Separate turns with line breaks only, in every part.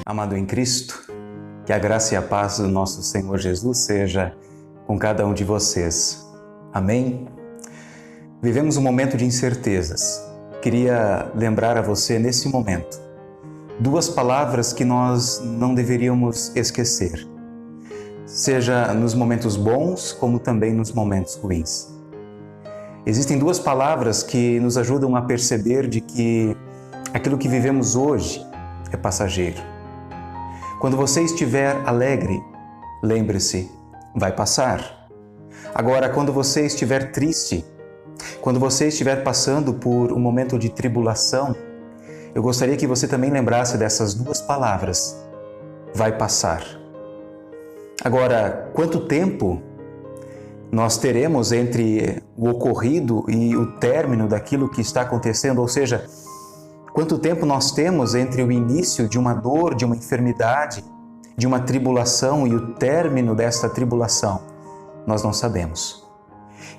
Amado em Cristo, que a graça e a paz do nosso Senhor Jesus seja com cada um de vocês. Amém? Vivemos um momento de incertezas. Queria lembrar a você nesse momento duas palavras que nós não deveríamos esquecer, seja nos momentos bons como também nos momentos ruins. Existem duas palavras que nos ajudam a perceber de que aquilo que vivemos hoje é passageiro. Quando você estiver alegre, lembre-se, vai passar. Agora, quando você estiver triste, quando você estiver passando por um momento de tribulação, eu gostaria que você também lembrasse dessas duas palavras, vai passar. Agora, quanto tempo nós teremos entre o ocorrido e o término daquilo que está acontecendo, ou seja, quanto tempo nós temos entre o início de uma dor, de uma enfermidade, de uma tribulação e o término desta tribulação? Nós não sabemos.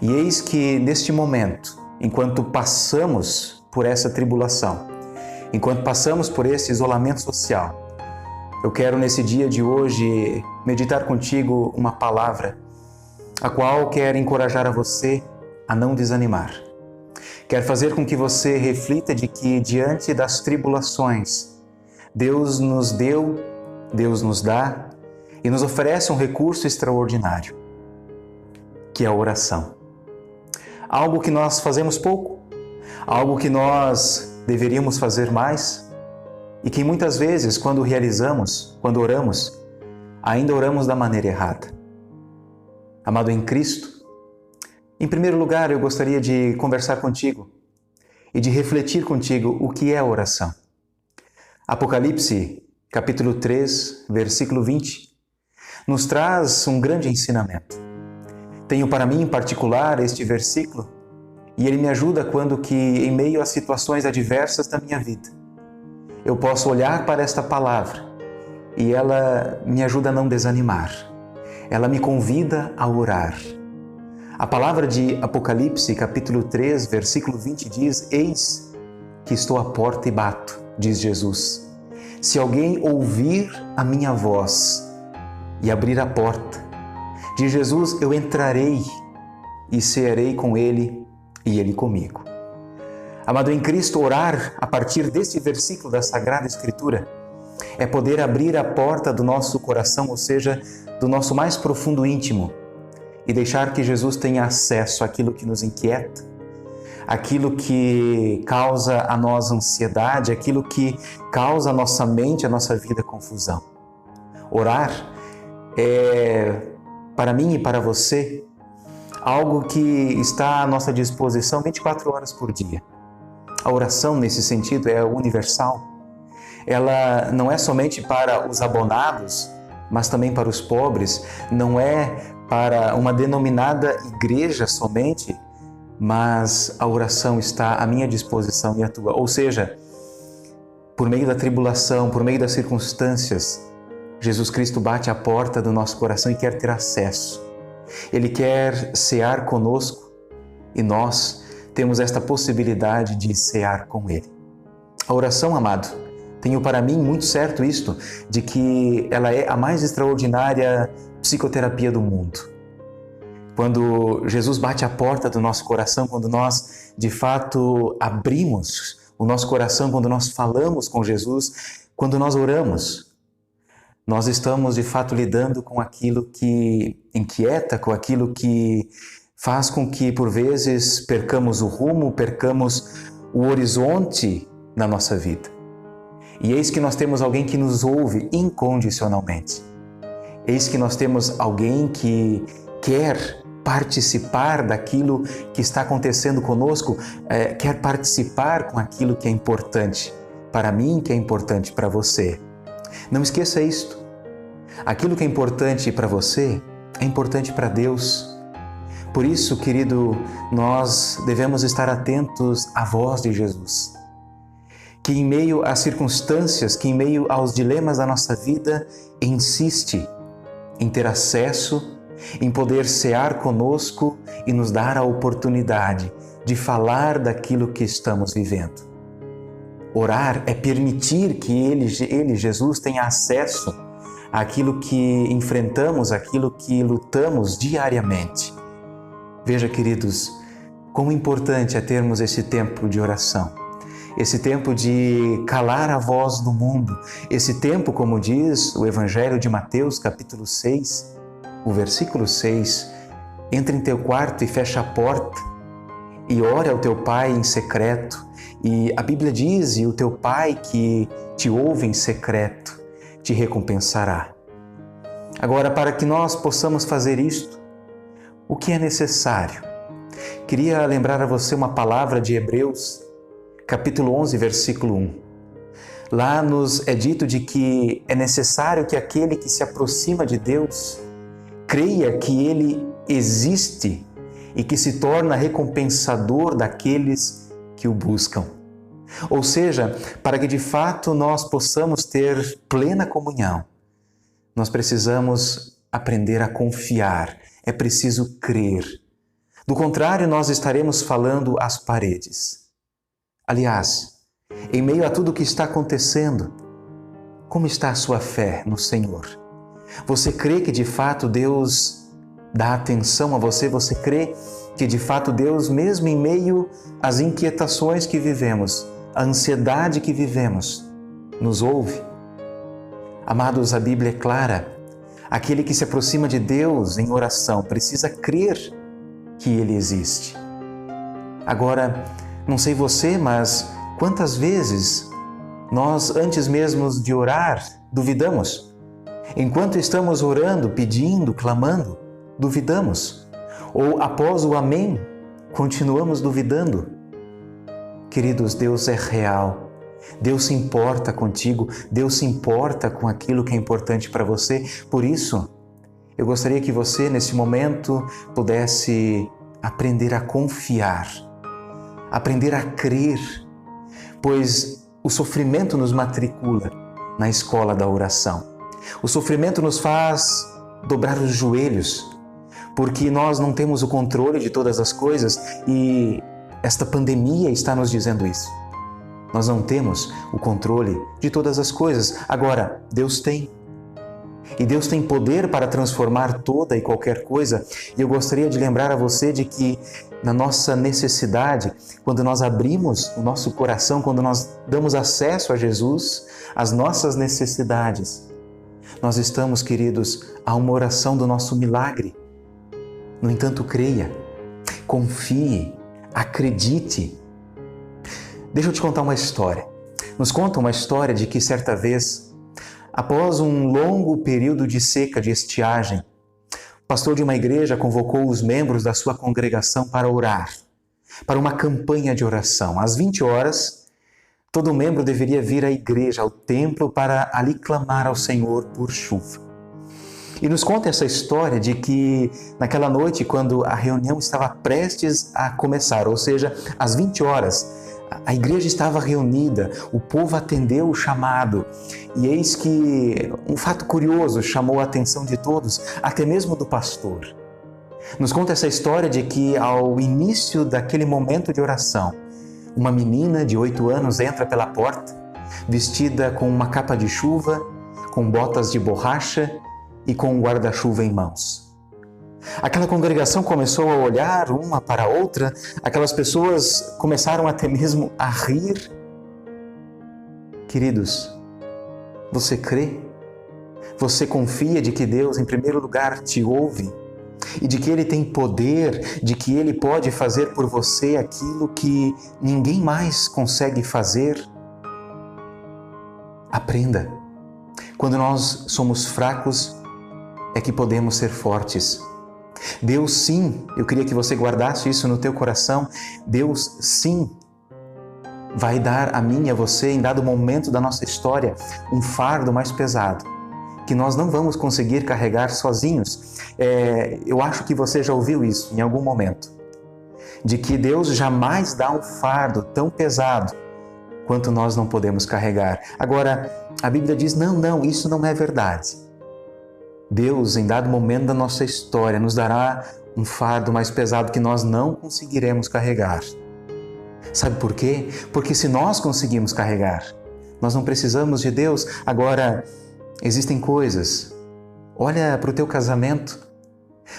E eis que neste momento, enquanto passamos por essa tribulação, enquanto passamos por esse isolamento social, eu quero nesse dia de hoje meditar contigo uma palavra, a qual quer encorajar a você a não desanimar. Quer fazer com que você reflita de que diante das tribulações, Deus nos deu, Deus nos dá e nos oferece um recurso extraordinário, que é a oração. Algo que nós fazemos pouco, algo que nós deveríamos fazer mais e que muitas vezes, quando realizamos, quando oramos, ainda oramos da maneira errada. Amado em Cristo, em primeiro lugar, eu gostaria de conversar contigo e de refletir contigo o que é a oração. Apocalipse, capítulo 3, versículo 20, nos traz um grande ensinamento. Tenho para mim em particular este versículo e ele me ajuda quando que, em meio a situações adversas da minha vida, eu posso olhar para esta palavra e ela me ajuda a não desanimar. Ela me convida a orar. A palavra de Apocalipse, capítulo 3, versículo 20 diz: Eis que estou à porta e bato, diz Jesus. Se alguém ouvir a minha voz e abrir a porta, diz Jesus, eu entrarei e cearei com ele e ele comigo. Amado em Cristo, orar a partir deste versículo da Sagrada Escritura é poder abrir a porta do nosso coração, ou seja, do nosso mais profundo íntimo, e deixar que Jesus tenha acesso àquilo que nos inquieta, aquilo que causa a nós ansiedade, aquilo que causa a nossa mente, a nossa vida confusão. Orar é, para mim e para você, algo que está à nossa disposição 24 horas por dia. A oração, nesse sentido, é universal. Ela não é somente para os abonados, mas também para os pobres, não é para uma denominada igreja somente, mas a oração está à minha disposição e à tua. Ou seja, por meio da tribulação, por meio das circunstâncias, Jesus Cristo bate à porta do nosso coração e quer ter acesso. Ele quer cear conosco e nós temos esta possibilidade de cear com Ele. A oração, amado, tenho para mim muito certo isto, de que ela é a mais extraordinária psicoterapia do mundo. Quando Jesus bate a porta do nosso coração, quando nós de fato abrimos o nosso coração, quando nós falamos com Jesus, quando nós oramos, nós estamos de fato lidando com aquilo que inquieta, com aquilo que faz com que por vezes percamos o rumo, percamos o horizonte na nossa vida. E eis que nós temos alguém que nos ouve incondicionalmente. Eis que nós temos alguém que quer participar daquilo que está acontecendo conosco, quer participar com aquilo que é importante para mim, que é importante para você. Não esqueça isto. Aquilo que é importante para você é importante para Deus. Por isso, querido, nós devemos estar atentos à voz de Jesus, que em meio às circunstâncias, que em meio aos dilemas da nossa vida, insiste em ter acesso, em poder cear conosco e nos dar a oportunidade de falar daquilo que estamos vivendo. Orar é permitir que Ele, Jesus, tenha acesso àquilo que enfrentamos, àquilo que lutamos diariamente. Veja, queridos, quão importante é termos esse tempo de oração, esse tempo de calar a voz do mundo, esse tempo, como diz o Evangelho de Mateus, capítulo 6, o versículo 6, entra em teu quarto e fecha a porta e ore ao teu Pai em secreto. E a Bíblia diz, e o teu Pai que te ouve em secreto te recompensará. Agora, para que nós possamos fazer isto, o que é necessário? Queria lembrar a você uma palavra de Hebreus, capítulo 11, versículo 1. Lá nos é dito de que é necessário que aquele que se aproxima de Deus creia que Ele existe e que se torna recompensador daqueles que o buscam. Ou seja, para que de fato nós possamos ter plena comunhão, nós precisamos aprender a confiar, é preciso crer. Do contrário, nós estaremos falando às paredes. Aliás, em meio a tudo o que está acontecendo, como está a sua fé no Senhor? Você crê que de fato Deus dá atenção a você? Você crê que de fato Deus, mesmo em meio às inquietações que vivemos, à ansiedade que vivemos, nos ouve? Amados, a Bíblia é clara. Aquele que se aproxima de Deus em oração precisa crer que Ele existe. Agora, não sei você, mas quantas vezes nós, antes mesmo de orar, duvidamos? Enquanto estamos orando, pedindo, clamando, duvidamos. Ou após o amém, continuamos duvidando. Queridos, Deus é real. Deus se importa contigo. Deus se importa com aquilo que é importante para você. Por isso, eu gostaria que você, nesse momento, pudesse aprender a confiar, aprender a crer, pois o sofrimento nos matricula na escola da oração. O sofrimento nos faz dobrar os joelhos, porque nós não temos o controle de todas as coisas e esta pandemia está nos dizendo isso. Nós não temos o controle de todas as coisas. Agora, Deus tem. E Deus tem poder para transformar toda e qualquer coisa. E eu gostaria de lembrar a você de que na nossa necessidade, quando nós abrimos o nosso coração, quando nós damos acesso a Jesus, às nossas necessidades, nós estamos, queridos, a uma oração do nosso milagre. No entanto, creia, confie, acredite. Deixa eu te contar uma história. Nos conta uma história de que certa vez, após um longo período de seca, de estiagem, o pastor de uma igreja convocou os membros da sua congregação para orar, para uma campanha de oração. Às 20 horas, todo membro deveria vir à igreja, ao templo, para ali clamar ao Senhor por chuva. E nos conta essa história de que naquela noite, quando a reunião estava prestes a começar, ou seja, às 20 horas, a igreja estava reunida, o povo atendeu o chamado, e eis que um fato curioso chamou a atenção de todos, até mesmo do pastor. Nos conta essa história de que ao início daquele momento de oração, uma menina de 8 anos entra pela porta, vestida com uma capa de chuva, com botas de borracha e com um guarda-chuva em mãos. Aquela congregação começou a olhar uma para a outra, aquelas pessoas começaram até mesmo a rir. Queridos, você crê? Você confia de que Deus, em primeiro lugar, te ouve? E de que Ele tem poder, de que Ele pode fazer por você aquilo que ninguém mais consegue fazer? Aprenda. Quando nós somos fracos, é que podemos ser fortes. Deus sim, eu queria que você guardasse isso no teu coração, Deus sim vai dar a mim e a você, em dado momento da nossa história, um fardo mais pesado, que nós não vamos conseguir carregar sozinhos. Eu acho que você já ouviu isso em algum momento, de que Deus jamais dá um fardo tão pesado quanto nós não podemos carregar. Agora, a Bíblia diz, não, isso não é verdade. Deus, em dado momento da nossa história, nos dará um fardo mais pesado que nós não conseguiremos carregar. Sabe por quê? Porque se nós conseguimos carregar, nós não precisamos de Deus. Agora, existem coisas. Olha para o teu casamento,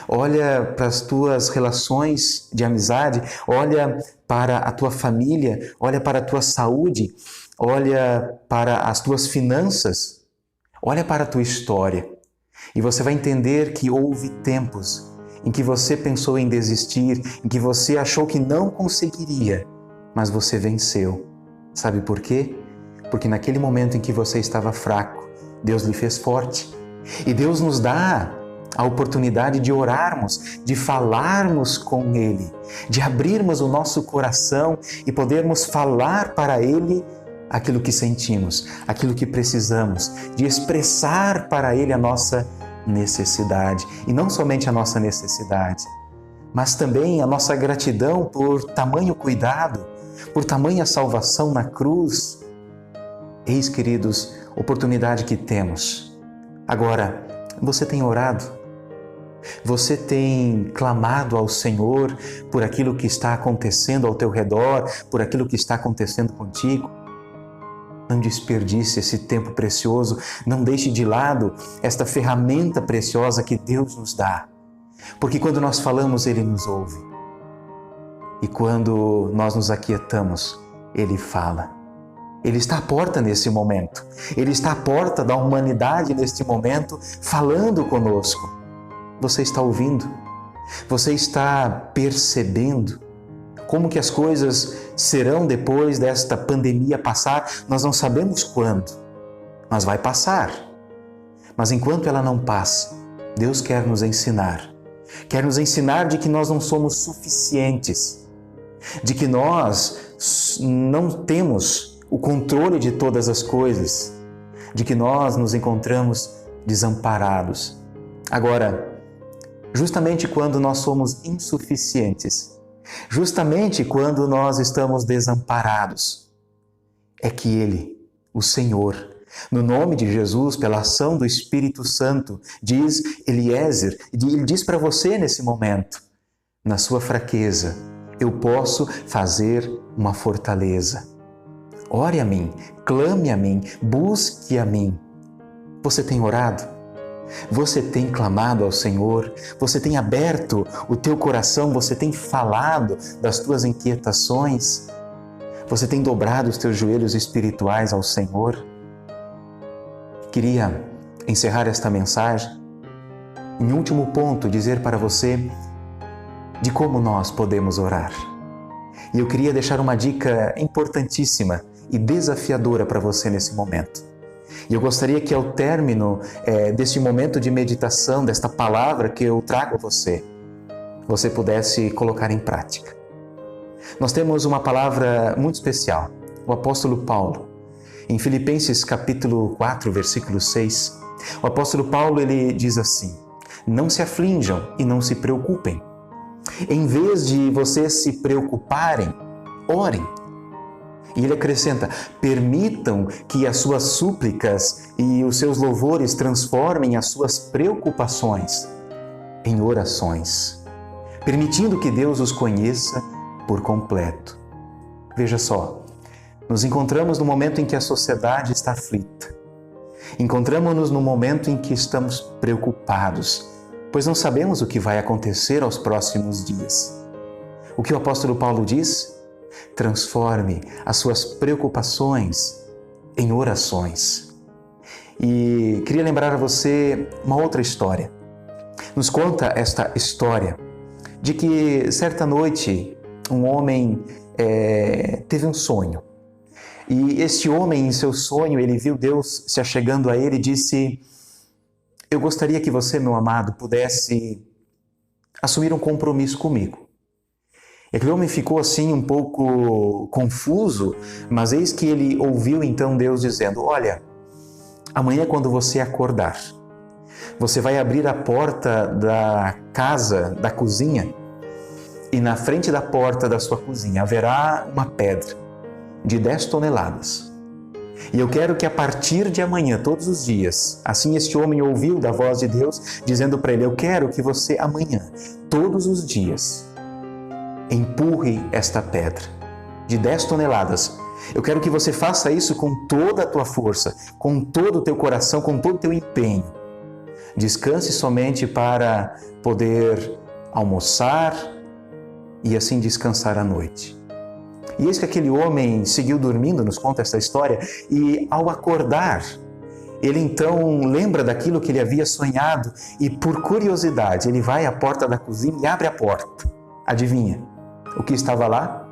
olha para as tuas relações de amizade, olha para a tua família, olha para a tua saúde, olha para as tuas finanças, olha para a tua história. E você vai entender que houve tempos em que você pensou em desistir, em que você achou que não conseguiria, mas você venceu. Sabe por quê? Porque naquele momento em que você estava fraco, Deus lhe fez forte. E Deus nos dá a oportunidade de orarmos, de falarmos com Ele, de abrirmos o nosso coração e podermos falar para Ele aquilo que sentimos, aquilo que precisamos, de expressar para Ele a nossa necessidade. E não somente a nossa necessidade, mas também a nossa gratidão por tamanho cuidado, por tamanha salvação na cruz. Eis, queridos, oportunidade que temos. Agora, você tem orado? Você tem clamado ao Senhor por aquilo que está acontecendo ao teu redor, por aquilo que está acontecendo contigo? Não desperdice esse tempo precioso, não deixe de lado esta ferramenta preciosa que Deus nos dá. Porque quando nós falamos, Ele nos ouve. E quando nós nos aquietamos, Ele fala. Ele está à porta nesse momento. Ele está à porta da humanidade neste momento, falando conosco. Você está ouvindo? Você está percebendo como que as coisas serão depois desta pandemia passar? Nós não sabemos quando, mas vai passar. Mas enquanto ela não passa, Deus quer nos ensinar. Quer nos ensinar de que nós não somos suficientes, de que nós não temos o controle de todas as coisas, de que nós nos encontramos desamparados. Agora, justamente quando nós somos insuficientes, justamente quando nós estamos desamparados, é que Ele, o Senhor, no nome de Jesus, pela ação do Espírito Santo, diz Eliezer, Ele diz para você nesse momento, na sua fraqueza, eu posso fazer uma fortaleza. Ore a mim, clame a mim, busque a mim. Você tem orado? Você tem clamado ao Senhor? Você tem aberto o teu coração? Você tem falado das tuas inquietações? Você tem dobrado os teus joelhos espirituais ao Senhor? Queria encerrar esta mensagem em último ponto, dizer para você de como nós podemos orar. E eu queria deixar uma dica importantíssima e desafiadora para você nesse momento. E eu gostaria que ao término deste momento de meditação, desta palavra que eu trago a você, você pudesse colocar em prática. Nós temos uma palavra muito especial. O apóstolo Paulo, em Filipenses capítulo 4, versículo 6, o apóstolo Paulo ele diz assim: não se aflinjam e não se preocupem. Em vez de vocês se preocuparem, orem. E ele acrescenta, permitam que as suas súplicas e os seus louvores transformem as suas preocupações em orações, permitindo que Deus os conheça por completo. Veja só, nos encontramos no momento em que a sociedade está aflita. Encontramos-nos no momento em que estamos preocupados, pois não sabemos o que vai acontecer aos próximos dias. O que o apóstolo Paulo diz? Transforme as suas preocupações em orações. E queria lembrar a você uma outra história. Nos conta esta história de que certa noite um homem teve um sonho. E este homem, em seu sonho, ele viu Deus se achegando a ele e disse: eu gostaria que você, meu amado, pudesse assumir um compromisso comigo. E aquele homem ficou assim um pouco confuso, mas eis que ele ouviu então Deus dizendo: olha, amanhã quando você acordar, você vai abrir a porta da casa, da cozinha, e na frente da porta da sua cozinha haverá uma pedra de 10 toneladas. E eu quero que a partir de amanhã, todos os dias, assim este homem ouviu da voz de Deus, dizendo para ele: eu quero que você amanhã, todos os dias, empurre esta pedra. de 10 toneladas. Eu quero que você faça isso com toda a tua força, com todo o teu coração, com todo o teu empenho. Descanse somente para poder almoçar e assim descansar à noite. E eis que aquele homem seguiu dormindo, nos conta esta história, e ao acordar, ele então lembra daquilo que ele havia sonhado e, por curiosidade, ele vai à porta da cozinha e abre a porta. Adivinha? O que estava lá?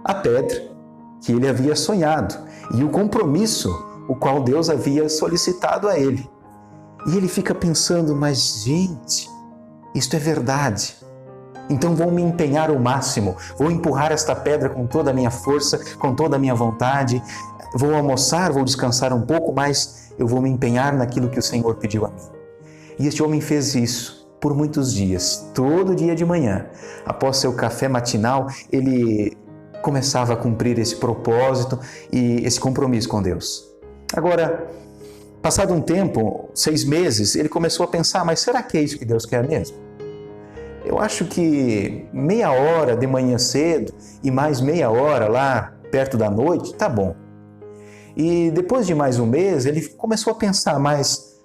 A pedra que ele havia sonhado e o compromisso o qual Deus havia solicitado a ele. E ele fica pensando, mas gente, isto é verdade. Então vou me empenhar ao máximo, vou empurrar esta pedra com toda a minha força, com toda a minha vontade, vou almoçar, vou descansar um pouco, mas eu vou me empenhar naquilo que o Senhor pediu a mim. E este homem fez isso por muitos dias, todo dia de manhã. Após seu café matinal, ele começava a cumprir esse propósito e esse compromisso com Deus. Agora, passado um tempo, 6 meses, ele começou a pensar, mas será que é isso que Deus quer mesmo? Eu acho que meia hora de manhã cedo e mais meia hora lá perto da noite, tá bom. E depois de mais um mês, ele começou a pensar, mas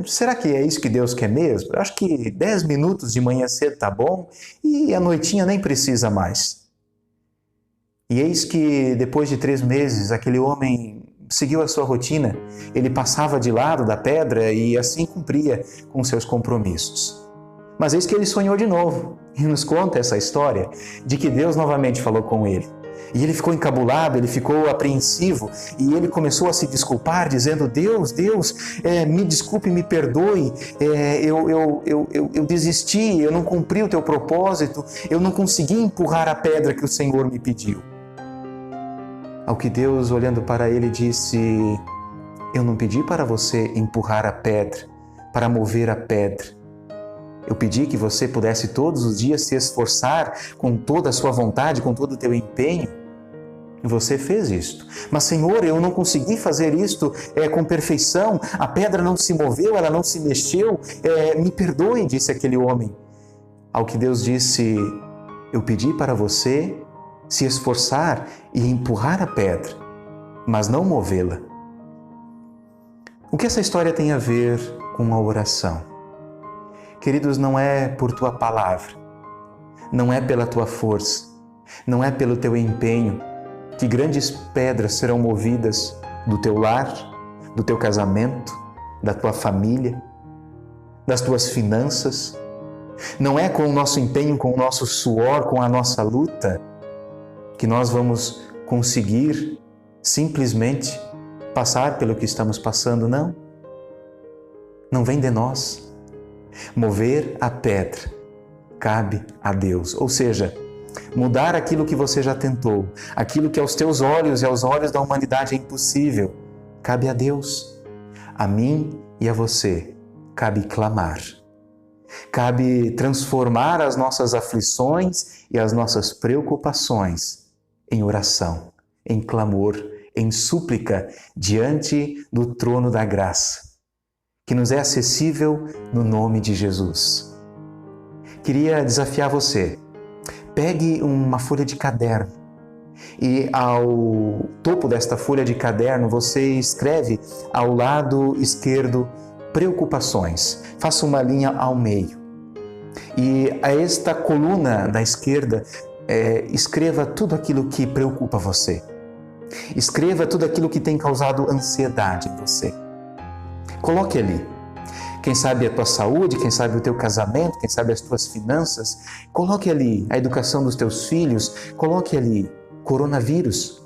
será que é isso que Deus quer mesmo? Eu acho que 10 minutos de manhã cedo tá bom e a noitinha nem precisa mais. E eis que depois de 3 meses, aquele homem seguiu a sua rotina, ele passava de lado da pedra e assim cumpria com seus compromissos. Mas eis que ele sonhou de novo e nos conta essa história de que Deus novamente falou com ele. E ele ficou encabulado, ele ficou apreensivo e ele começou a se desculpar, dizendo, Deus, me desculpe, me perdoe, eu desisti, eu não cumpri o teu propósito, eu não consegui empurrar a pedra que o Senhor me pediu. Ao que Deus, olhando para ele, disse, eu não pedi para você empurrar a pedra, para mover a pedra. Eu pedi que você pudesse todos os dias se esforçar com toda a sua vontade, com todo o teu empenho. E você fez isto. Mas, Senhor, eu não consegui fazer isto com perfeição. A pedra não se moveu, ela não se mexeu. Me perdoe, disse aquele homem. Ao que Deus disse, eu pedi para você se esforçar e empurrar a pedra, mas não movê-la. O que essa história tem a ver com a oração? Queridos, não é por tua palavra, não é pela tua força, não é pelo teu empenho que grandes pedras serão movidas do teu lar, do teu casamento, da tua família, das tuas finanças. Não é com o nosso empenho, com o nosso suor, com a nossa luta que nós vamos conseguir simplesmente passar pelo que estamos passando, não. Não vem de nós. Mover a pedra cabe a Deus, ou seja, mudar aquilo que você já tentou, aquilo que aos teus olhos e aos olhos da humanidade é impossível, cabe a Deus. A mim e a você cabe clamar, cabe transformar as nossas aflições e as nossas preocupações em oração, em clamor, em súplica diante do trono da graça, que nos é acessível no nome de Jesus. Queria desafiar você, pegue uma folha de caderno e ao topo desta folha de caderno você escreve ao lado esquerdo preocupações, faça uma linha ao meio e a esta coluna da esquerda escreva tudo aquilo que preocupa você, escreva tudo aquilo que tem causado ansiedade em você. Coloque ali, quem sabe a tua saúde, quem sabe o teu casamento, quem sabe as tuas finanças, coloque ali a educação dos teus filhos, coloque ali coronavírus,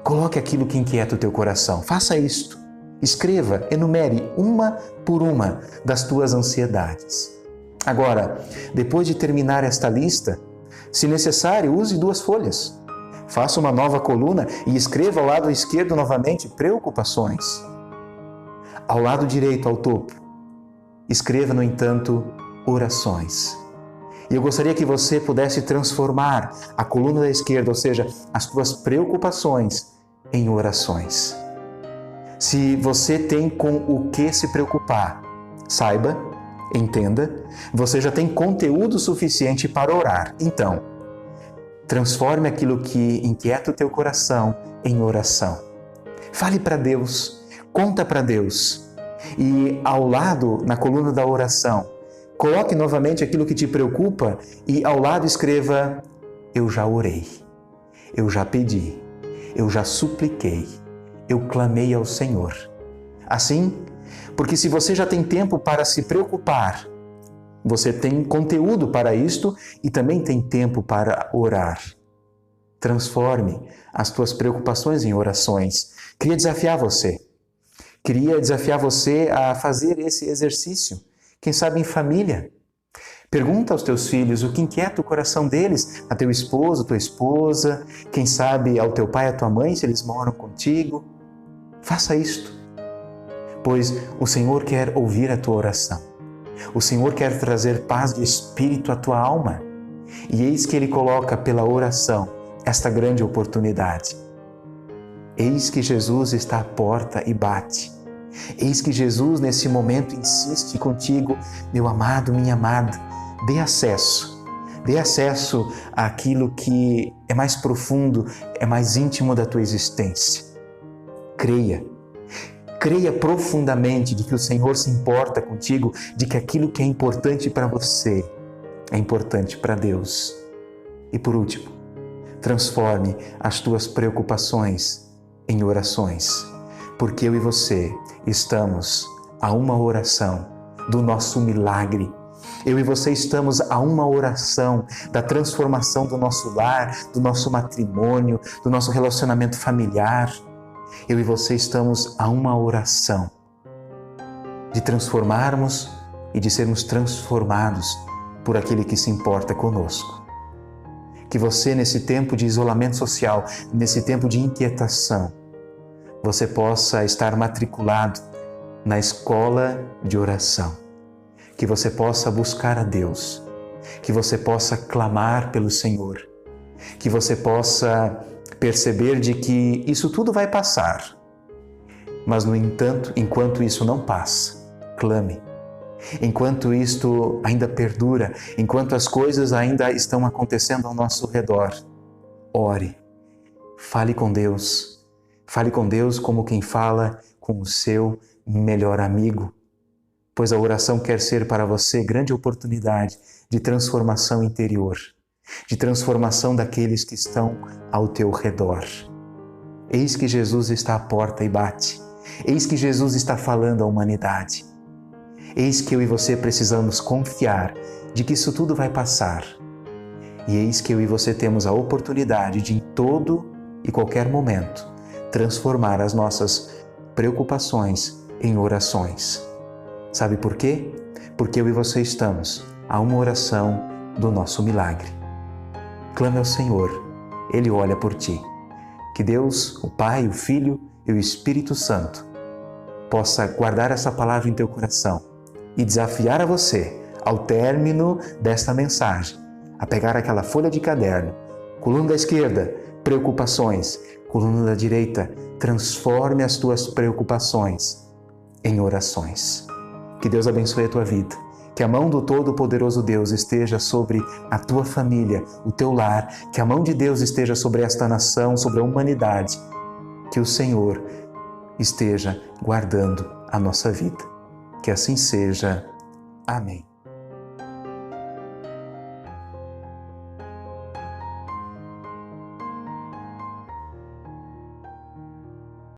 coloque aquilo que inquieta o teu coração, faça isto, escreva, enumere uma por uma das tuas ansiedades. Agora, depois de terminar esta lista, se necessário, use 2 folhas, faça uma nova coluna e escreva ao lado esquerdo novamente preocupações. Ao lado direito, ao topo, escreva, no entanto, orações. E eu gostaria que você pudesse transformar a coluna da esquerda, ou seja, as tuas preocupações, em orações. Se você tem com o que se preocupar, saiba, entenda, você já tem conteúdo suficiente para orar. Então, Transforme aquilo que inquieta o teu coração em oração. Fale para Deus, conta para Deus. E ao lado, na coluna da oração, coloque novamente aquilo que te preocupa e ao lado escreva: eu já orei, eu já pedi, eu já supliquei, eu clamei ao Senhor. Assim, porque se você já tem tempo para se preocupar, você tem conteúdo para isto e também tem tempo para orar. Transforme as tuas preocupações em orações. Queria desafiar você a fazer esse exercício, quem sabe em família. Pergunta aos teus filhos o que inquieta o coração deles, a teu esposo, tua esposa, quem sabe ao teu pai, à tua mãe, se eles moram contigo. Faça isto, pois o Senhor quer ouvir a tua oração. O Senhor quer trazer paz de espírito à tua alma. E eis que Ele coloca pela oração esta grande oportunidade. Eis que Jesus está à porta e bate. Eis que Jesus nesse momento insiste contigo, meu amado, minha amada, dê acesso àquilo que é mais profundo, é mais íntimo da tua existência. Creia profundamente de que o Senhor se importa contigo, de que aquilo que é importante para você é importante para Deus. E por último, transforme as tuas preocupações em orações, porque eu e você estamos a uma oração do nosso milagre. Eu e você estamos a uma oração da transformação do nosso lar, do nosso matrimônio, do nosso relacionamento familiar. Eu e você estamos a uma oração de transformarmos e de sermos transformados por aquele que se importa conosco. Que você, nesse tempo de isolamento social, nesse tempo de inquietação, você possa estar matriculado na escola de oração. Que você possa buscar a Deus, que você possa clamar pelo Senhor, que você possa perceber de que isso tudo vai passar. Mas, no entanto, enquanto isso não passa, clame. Enquanto isto ainda perdura, enquanto as coisas ainda estão acontecendo ao nosso redor, ore. Fale com Deus. Fale com Deus como quem fala com o seu melhor amigo. Pois a oração quer ser para você grande oportunidade de transformação interior, de transformação daqueles que estão ao teu redor. Eis que Jesus está à porta e bate. Eis que Jesus está falando à humanidade. Eis que eu e você precisamos confiar de que isso tudo vai passar. E eis que eu e você temos a oportunidade de, em todo e qualquer momento, transformar as nossas preocupações em orações. Sabe por quê? Porque eu e você estamos a uma oração do nosso milagre. Clame ao Senhor, Ele olha por ti. Que Deus, o Pai, o Filho e o Espírito Santo possa guardar essa palavra em teu coração e desafiar a você, ao término desta mensagem, a pegar aquela folha de caderno, coluna da esquerda, preocupações, coluna da direita, transforme as tuas preocupações em orações. Que Deus abençoe a tua vida. Que a mão do Todo-Poderoso Deus esteja sobre a tua família, o teu lar. Que a mão de Deus esteja sobre esta nação, sobre a humanidade. Que o Senhor esteja guardando a nossa vida. Que assim seja. Amém.